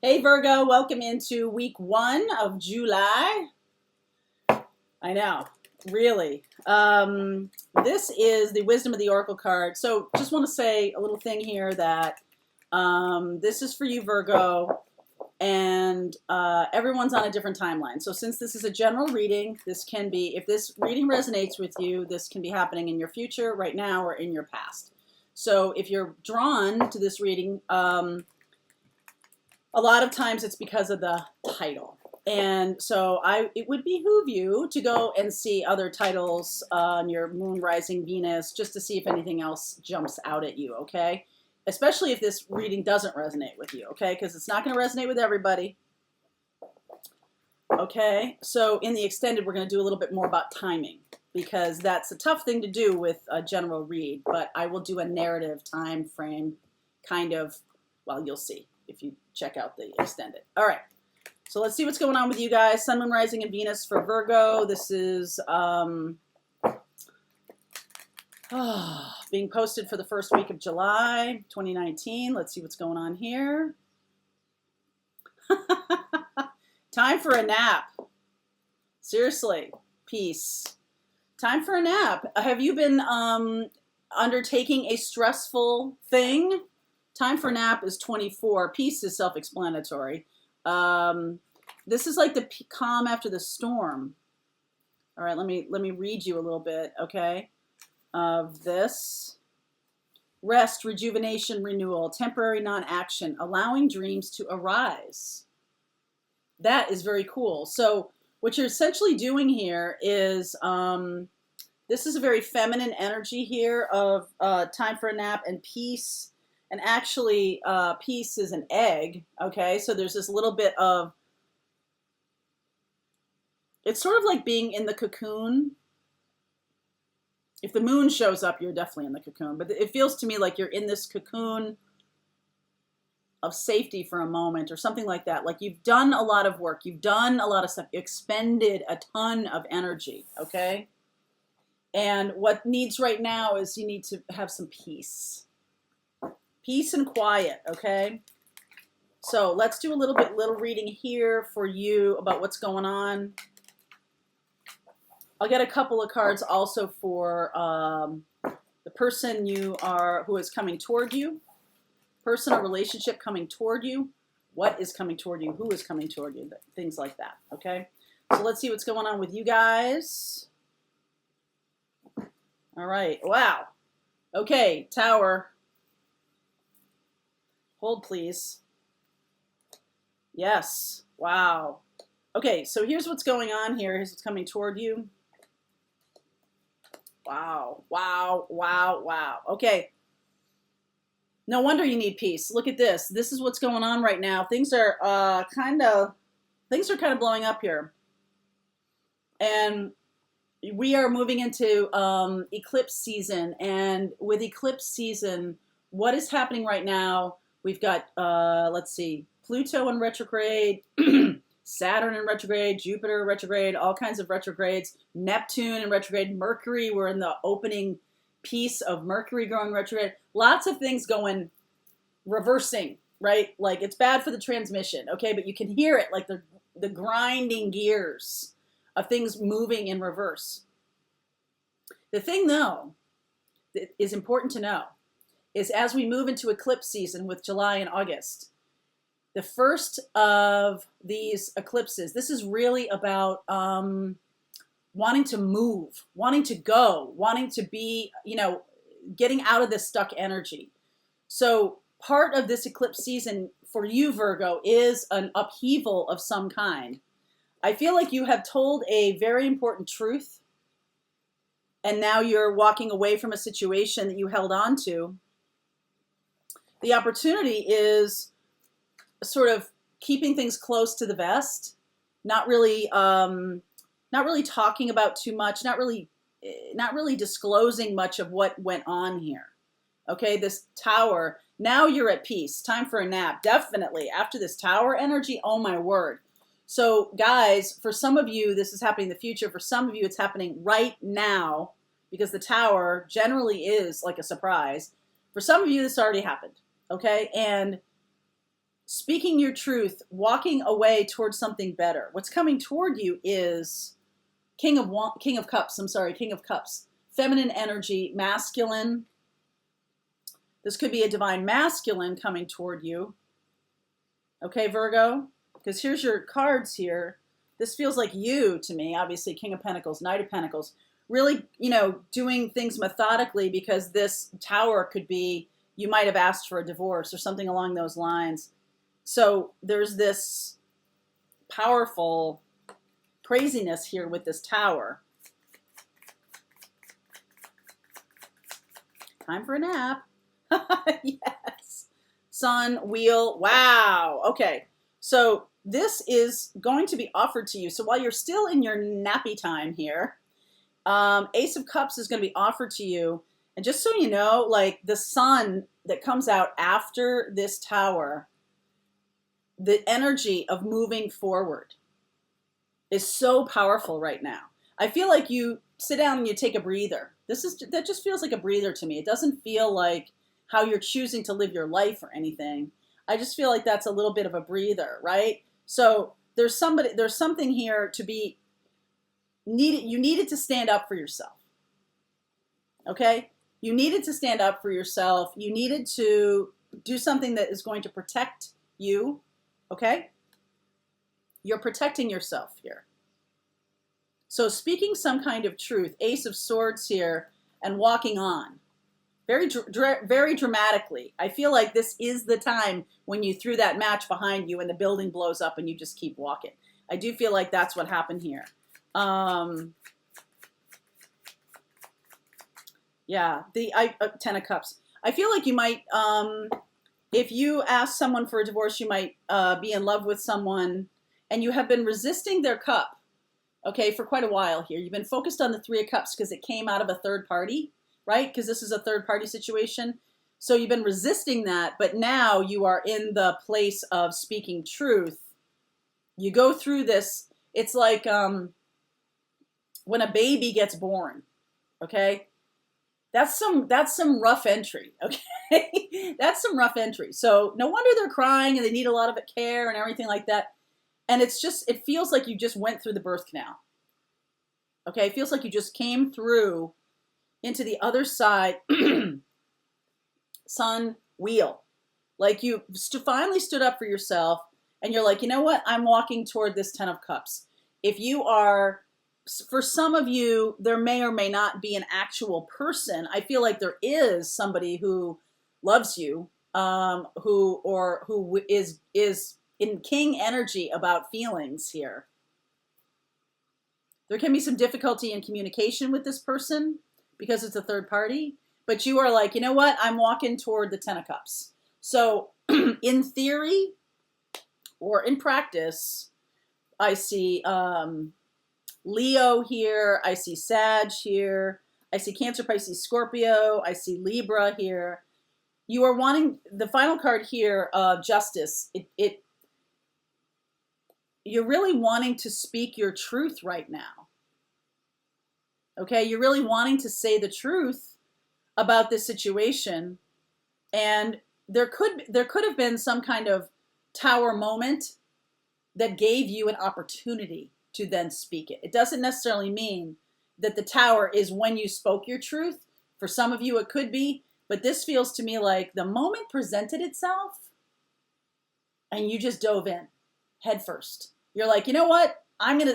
Hey Virgo, welcome into week 1 of July. I know, really. This is the Wisdom of the Oracle card. So just want to say a little thing here that this is for you, Virgo, and everyone's on a different timeline. So since this is a general reading, this can be, if this reading resonates with you, this can be happening in your future, right now, or in your past. So if you're drawn to this reading, a lot of times it's because of the title. And so it would behoove you to go and see other titles on your moon, rising, Venus, just to see if anything else jumps out at you, okay? Especially if this reading doesn't resonate with you, okay? Because it's not going to resonate with everybody. Okay, so in the extended, we're going to do a little bit more about timing, because that's a tough thing to do with a general read, but I will do a narrative time frame kind of, well, you'll see if you check out the extended. All right, so let's see what's going on with you guys. Sun, Moon, Rising, and Venus for Virgo. This is being posted for the first week of July 2019. Let's see what's going on here. Time for a nap. Seriously, peace. Time for a nap. Have you been undertaking a stressful thing? Time for a nap is 24. Peace is self-explanatory. This is like the calm after the storm. All right, let me read you a little bit, okay, of this. Rest, rejuvenation, renewal, temporary non-action, allowing dreams to arise. That is very cool. So what you're essentially doing here is, this is a very feminine energy here of time for a nap and peace. And actually, peace is an egg, okay? So there's this little bit of, it's sort of like being in the cocoon. If the moon shows up, you're definitely in the cocoon. But it feels to me like you're in this cocoon of safety for a moment or something like that. Like you've done a lot of work. You've done a lot of stuff. You expended a ton of energy, okay? And what needs right now is you need to have some peace. Peace and quiet, okay? So let's do a little reading here for you about what's going on. I'll get a couple of cards also for the person who is coming toward you. Person or relationship coming toward you. What is coming toward you? Who is coming toward you? Things like that, okay? So let's see what's going on with you guys. All right, wow. Okay, Tower. Hold, please. Yes, wow. Okay, so here's what's going on here. Here's what's coming toward you. Wow, wow, wow, wow. Okay. No wonder you need peace. Look at this. This is what's going on right now. Things are kind of blowing up here. And we are moving into eclipse season. And with eclipse season, what is happening right now? We've got, let's see, Pluto in retrograde, Saturn in retrograde, Jupiter retrograde, all kinds of retrogrades, Neptune in retrograde, Mercury, we're in the opening piece of Mercury going retrograde. Lots of things going reversing, right? Like it's bad for the transmission, okay? But you can hear it, like the grinding gears of things moving in reverse. The thing, though, that is important to know is as we move into eclipse season with July and August, the first of these eclipses, this is really about wanting to move, wanting to go, wanting to be, getting out of this stuck energy. So part of this eclipse season for you, Virgo, is an upheaval of some kind. I feel like you have told a very important truth, and now you're walking away from a situation that you held on to. The opportunity is sort of keeping things close to the vest, not really talking about too much, not really disclosing much of what went on here. Okay, this Tower, now you're at peace. Time for a nap, definitely. After this Tower energy, oh my word. So guys, for some of you, this is happening in the future. For some of you, it's happening right now because the Tower generally is like a surprise. For some of you, this already happened, okay? And speaking your truth, walking away towards something better. What's coming toward you is King of Cups. I'm sorry, King of Cups. Feminine energy, masculine. This could be a divine masculine coming toward you. Okay, Virgo? Because here's your cards here. This feels like you to me, obviously, King of Pentacles, Knight of Pentacles. Really, doing things methodically, because this Tower could be, you might have asked for a divorce or something along those lines. So there's this powerful craziness here with this Tower. Time for a nap. Yes. Sun, wheel. Wow. Okay. So this is going to be offered to you. So while you're still in your nappy time here, Ace of Cups is going to be offered to you. And just so you know, like the sun that comes out after this Tower, the energy of moving forward is so powerful right now. I feel like you sit down and you take a breather. That just feels like a breather to me. It doesn't feel like how you're choosing to live your life or anything. I just feel like that's a little bit of a breather, right? So there's something here to be needed. You needed to stand up for yourself. Okay? You needed to stand up for yourself. You needed to do something that is going to protect you. Okay? You're protecting yourself here. So speaking some kind of truth, Ace of Swords here, and walking on. Very dramatically. I feel like this is the time when you threw that match behind you and the building blows up and you just keep walking. I do feel like that's what happened here. Yeah, the Ten of Cups. I feel like you might, if you ask someone for a divorce, you might be in love with someone and you have been resisting their cup, okay, for quite a while here. You've been focused on the Three of Cups because it came out of a third party, right? Because this is a third party situation. So you've been resisting that, but now you are in the place of speaking truth. You go through this. It's like when a baby gets born, okay? That's some rough entry, okay? That's some rough entry. So no wonder they're crying and they need a lot of care and everything like that. And it feels like you just went through the birth canal. Okay, it feels like you just came through into the other side. Sun, wheel. Like you finally stood up for yourself and you're like, you know what? I'm walking toward this Ten of Cups. If you are, for some of you, there may or may not be an actual person. I feel like there is somebody who loves you, who is in king energy about feelings here. There can be some difficulty in communication with this person because it's a third party, but you are like, you know what? I'm walking toward the Ten of Cups. So in theory or in practice, I see Leo here. I see Sag here. I see Cancer, Pisces, Scorpio. I see Libra here. You are wanting the final card here, Justice. You're really wanting to speak your truth right now. Okay, you're really wanting to say the truth about this situation, and there could have been some kind of Tower moment that gave you an opportunity to then speak it. It doesn't necessarily mean that the Tower is when you spoke your truth. For some of you, it could be, but this feels to me like the moment presented itself, and you just dove in head first. You're like, you know what?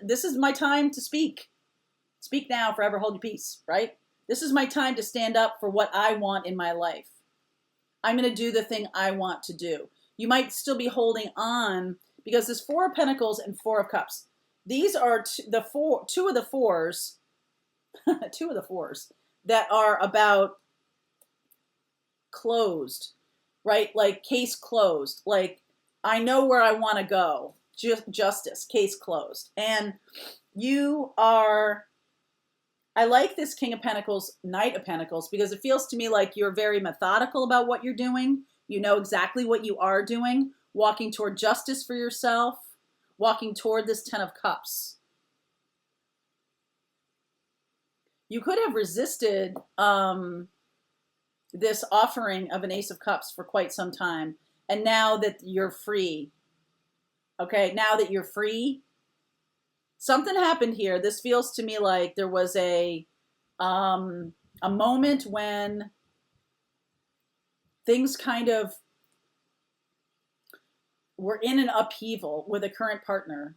This is my time to speak. Speak now, forever hold your peace, right? This is my time to stand up for what I want in my life. I'm going to do the thing I want to do. You might still be holding on because there's Four of Pentacles and Four of Cups. These are two of the fours, two of the fours that are about closed, right? Like case closed. Like I know where I want to go. Justice, case closed. And you are, I like this King of Pentacles, Knight of Pentacles, because it feels to me like you're very methodical about what you're doing. You know exactly what you are doing, walking toward justice for yourself, walking toward this Ten of Cups. You could have resisted this offering of an Ace of Cups for quite some time. And now that you're free, okay, now that you're free, something happened here. This feels to me like there was a moment when things kind of were in an upheaval with a current partner,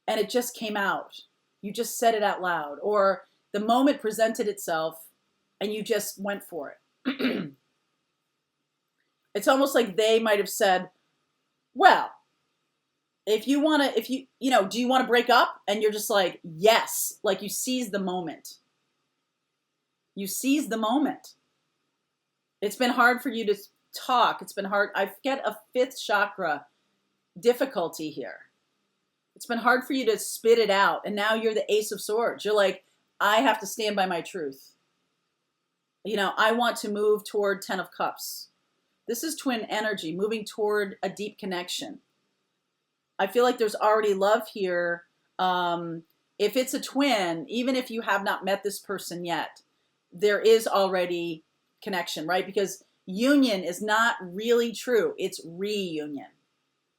and it just came out. You just said it out loud, or the moment presented itself and you just went for it. It's almost like they might have said, well, if you want to, do you want to break up? And you're just like, yes, like you seize the moment. You seize the moment. It's been hard for you to talk. It's been hard. I get a fifth chakra difficulty here. It's been hard for you to spit it out. And now you're the Ace of Swords. You're like, I have to stand by my truth. I want to move toward 10 of Cups. This is twin energy, moving toward a deep connection. I feel like there's already love here. If it's a twin, even if you have not met this person yet, there is already connection, right? Because union is not really true. It's reunion.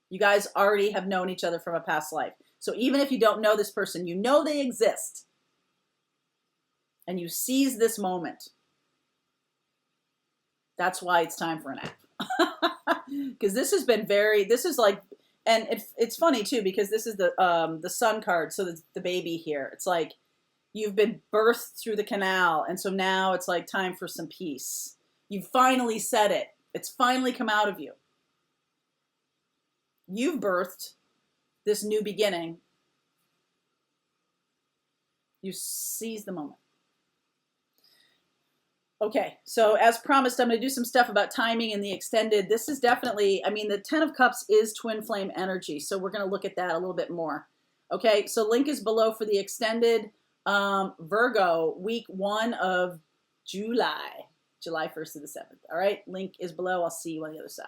You guys already have known each other from a past life. So even if you don't know this person, you know they exist. And you seize this moment. That's why it's time for a nap. Because this is like, and it's funny too, because this is the sun card. So the baby here, it's like you've been birthed through the canal. And so now it's like time for some peace. You finally said it. It's finally come out of you. You've birthed this new beginning. You seize the moment. Okay, so as promised, I'm going to do some stuff about timing and the extended. This is definitely, the 10 of Cups is twin flame energy, so we're going to look at that a little bit more. Okay, so link is below for the extended Virgo week 1 of July 1st to the 7th. All right, link is below. I'll see you on the other side.